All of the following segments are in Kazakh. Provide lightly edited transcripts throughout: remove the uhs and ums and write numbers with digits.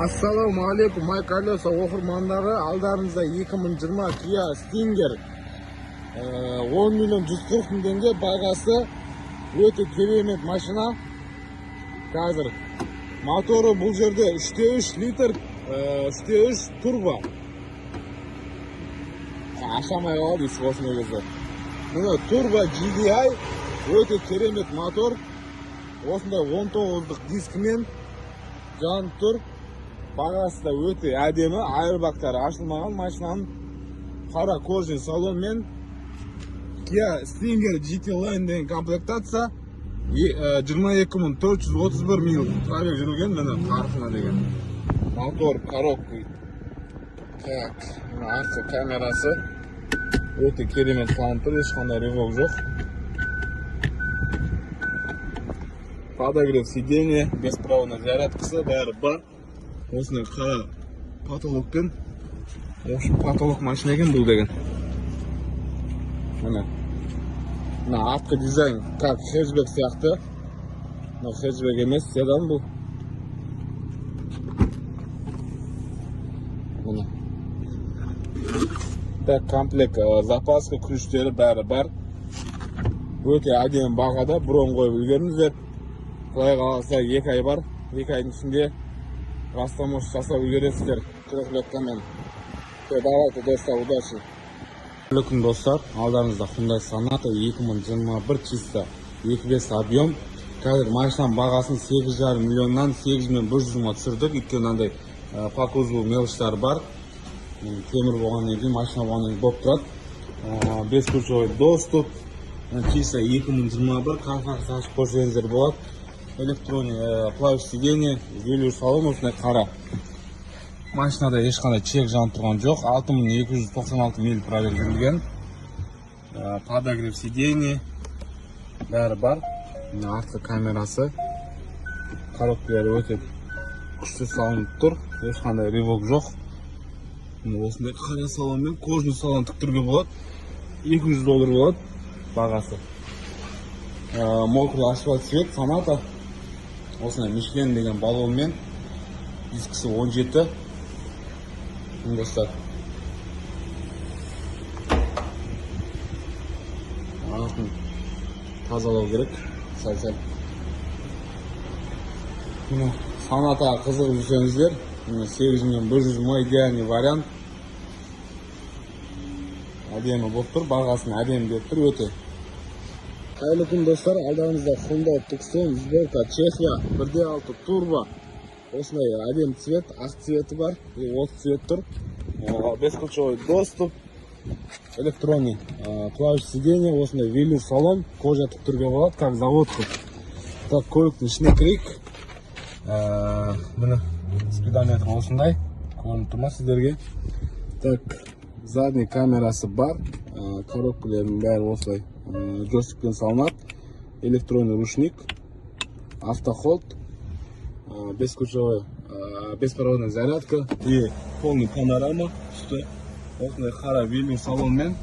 Assalomu alaykum, Maykalyosa o'qirmonlari. Aldarimizda 2020 Kia Stinger 10 million 140 ming tenge bagasi o'ta kerak mashina. Hozir motori bu yerda 3.3 litr, 3.3 turbo. Aşamay oldi svosnoyga. Buni turbo GDI o'ta kerak motor. Osunda 19lik diskmen jon tur. Bagasi da o'ta ademi, aerobaglari ochilmagan mashinaning qora kojin salonmen Kia Stinger GT Line degan komplektatsiya 22.431 mil pробег yurgan, mana qarxina degan. Motor коробка. Так, arka kamerasi o'ta kerak qilib tur, hech qanday revok yo'q. Подогрев сиденья, беспроводная зарядкасы bari bor. Осындай qara потолокпен. O'sha потолок mashina ekan bu degan. Mana. Mana orqa dizayn как hatchback сияқты. No hatchback emas, sedan bu. Mana. Tak komplekt zapaska ключтari bari bor. O'ta adem бағада bron qo'yib ulgurmizlar. Құдай қаласа 2 ай бар. 2 айдың ішінде растамош жасап үлгересіздер. Тілектемен. Давайте, достар, удачи. Күн достар, алдарыңызда Hyundai Sonata 2021 чиста 2.5 объем. Қазір машинаның бағасын 8,5 миллионнан 8.100 мыңға түсірдік. Өйткені андай по кузову мелочтар бар. Темір болғаннан кейін машина болғаннан кейін болып тұрады. Бесключевой доступ. Чиста 2021 компактный ашып көрсеңіздер болады. Электронный плавиш сиденье, велюр салон, осындай қара. Машинада ешқандай чек жанып тұрған жоқ. 6296 миль пробег жүрген. Подогрев сиденье бәрі бар. Артқы камерасы. Коробкалары өте күшті салынып тұр. Ешқандай ревок жоқ. Осындай қара салонмен кожный салон тіктіруге болады. $200 болады бағасы. Мокрый асфальт цвет Sonata. Осындай Michelin деген баллонмен. Дискісі 17. Достар. Артын тазалау керек. Сәл-сәл. Sonata қызығып жүрсеңіздер, 8.100 мың идеальный вариант. Әдемі болып тұр, бағасын әдемі деп тұр, өте. Қайырлы күн достар, алдарыңызда Hyundai Tucson сборка Чехия 1.6 турбо. Осындай әдемі цвет, ақ цветі бар, от цвет тұр. Бесключевой доступ, электронный клавиш сиденья, осындай велюр салон, кожа тіктіруге болады, как заводка. Так, көліктің ішіне кірейік. Міне спидометр осындай, көрініп тұрма сіздерге. Так, задний камерасы бар, коробкалердің бәрі осылай джойстикпен салынады. Электронный ручник, автоход, бесключевой, беспроводная зарядка и полный панорама. Осындай қара велюр салонмен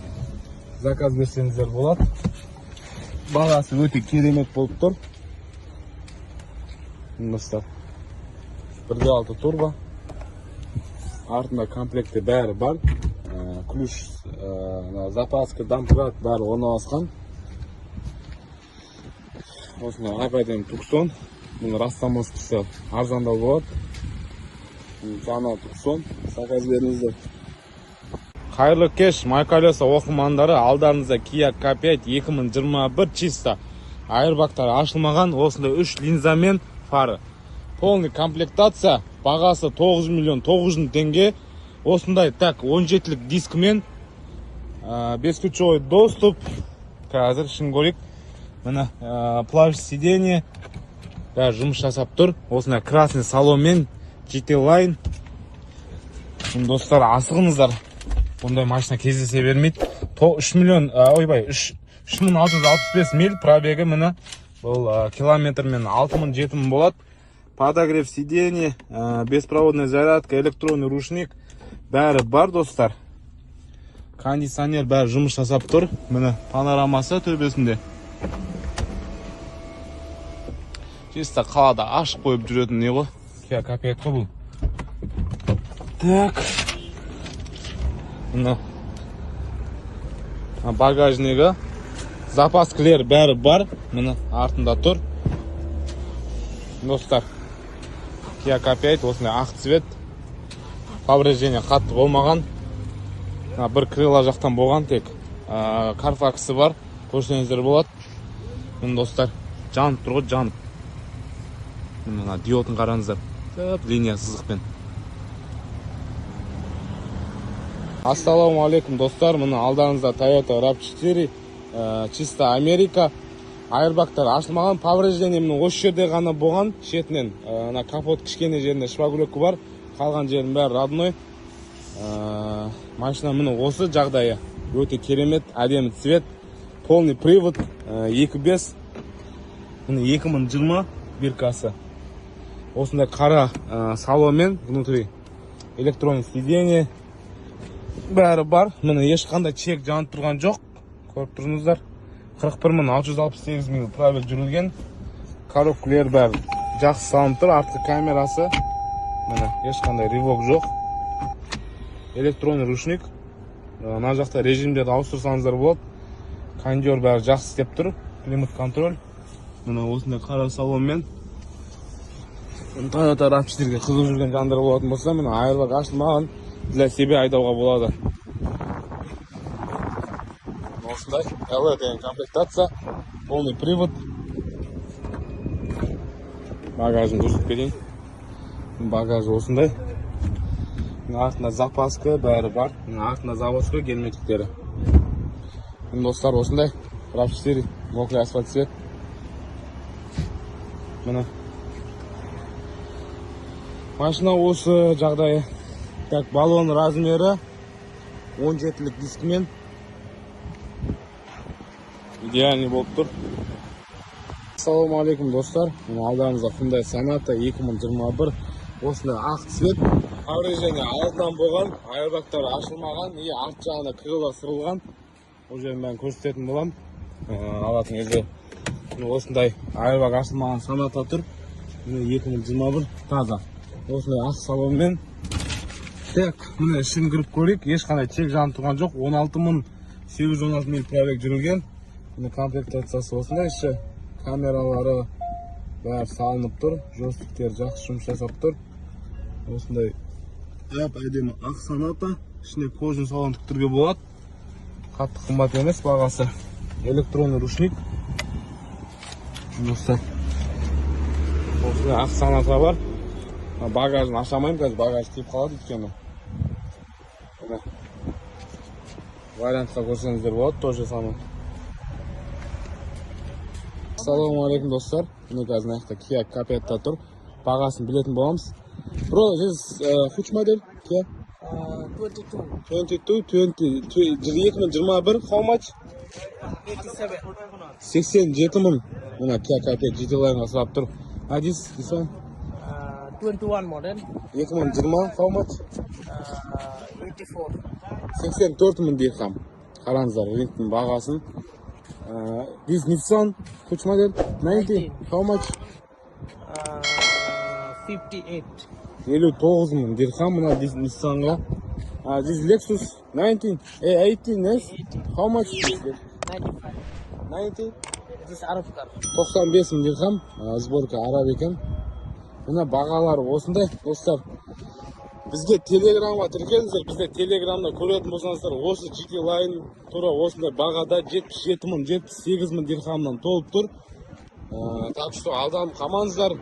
заказ берсеңіздер болады. Бағасы өте керемет болып тұр. Достар, 1.6 турбо. Артында комплекті бәрі бар. Ключ, запаска, домкрат бәрі орналасқан. Осындай апайден Tucson. Бұның растамоскасы арзандау болады. Жаңа Tucson. Заказ беріңіздер. Қайырлы кеш, Maykalyosa оқырмандары. Алдарыңызда Kia K5 2021 чиста. Айырбақтары ашылмаған, осындай 3 линзамен фары. Полный комплектация, бағасы 9 миллион 900 мың теңге. Осындай так 17-лік дискмен, бесключевой доступ. Қазір ішін көрейік. Мына плавиш сиденье, бәрі жұмыс жасап тұр. Осындай красный салонмен GT Line. Достар, асығыңыздар. Бұндай машина кездесе бермейді. 3665 миль пробегі, міне бұл километрмен 6000-7000 болады. Подогрев сиденье, беспроводная зарядка, электронный ручник бәрі бар достар. Кондиционер бәрі жұмыс жасап тұр. Міне панорамасы төбесінде. Чисто қалада ашық қойып жүретін не ғой? Kia K5 бұл. Так. Мына багажнигі, запаскілер бәрі бар. Мына артында тұр. Достар, Kia K5 осындай ақ цвет. Повреждение қатты болмаған. Бір крыло жақтан болған, тек Carfax'ы бар. Көрсеңіздер болады. Мына достар, жанып тұр ғой, жанып. Мына диодын қараңыздар. Линия сызықпен. Ассалаумағалейкум достар, мына алдарыңызда Toyota RAV4, чисто Америка. Айырбақтар ашылмаған, повреждение мына осы жерде ғана болған, шетінен. Капот кішкене жерінде шпаклевка бар, қалған жердің бәрі родной. Машина мына осы жағдайы өте керемет, әдемі цвет, полный привод, 2.5, мына 2020 биркасы. Осындай қара салонмен, внутри электронный сиденье бәрі бар. Мына ешқандай чек жанып тұрған жоқ, көріп тұрыңыздар. 41.668 мил пробег жүрілген. Коробкалар бәрі жақсы салынып тұр, артқы камерасы. Мына ешқандай рывок жоқ. Электронный ручник. Мына жақта режимдерді ауыстырсаңыздар болады. Кондер бәрі жақсы істеп тұр. Климат контроль. Мына осындай қара салонмен. Toyota RAV4-ге қызып жүрген жандар болатын болса, мына айырбақ ашылмаған, для себя айдауға болады. Осындай LE деген комплектация, полный привод. Багажын көрсетіп берейін. Багажы осындай. Артында запаска бәрі бар. Артында заводской герметиктері. Достар, осындай RAV4 моклый асфальт цвет. Мына машина осы жағдайы. Так, баллон размері 17-лік дискімен. Идеальный болып тұр. Ассалаумағалейкум достар. Алдарыңызда Hyundai Sonata 2021. Осындай ақ цвет. Повреждение алдынан болған, айырбақтары ашылмаған, арт жағында крыло сырылған. Ол жерін бәрін көрсететін болам. Алатын кезде осындай айырбақ ашылмаған Sonata тұр. 2021 таза. Осындай ақ салонмен. Так, міне ішін кіріп көрейік. Ешқандай чек жанып тұрған жоқ. 16.816 мил пробег жүрілген. Міне комплектациясы осындай. Іші камералары бәрі салынып тұр. Жостиктер жақсы жұмыс жасап тұр. Осындай әдемі ақ Sonata. Ішінде кожаный салон тіктіруге болады. Қатты қымбат емес бағасы. Электронный ручник. Осындай ақ Sonata бар. Багажын ашамайым, қазір багаж тиіп қалады өйткені. Вариантқа көрсеңіздер болады, тоже самое. Ассалаумағалейкум достар. Міне қазір мына Kia K5 тұр. Бағасын білетін боламыз. Bro, this which model? Kia? 2021. How much? 87 мың. Мына Kia K5 GT Line-ға сұрап тұр. This one? 21 model. 2020, how much? 84. 84 мың дирхам. Қараңыздар, ренттің бағасын. This Nissan, which model? 90, how much? 58. 59 мың дирхам мына Nissanға. This Lexus 19, 18, yes? How much? 95. 90? This Arab car. 95 мың дирхам. Сборка араб екен. Мына бағалары осындай, достар. Бізге телеграмға тіркеліңіздер, бізде телеграмда көретін болсаңыздар, осы GT Line тура осындай бағада 77 мың, 78 мың дирхамнан толып тұр. Так что алданып қалмаңыздар.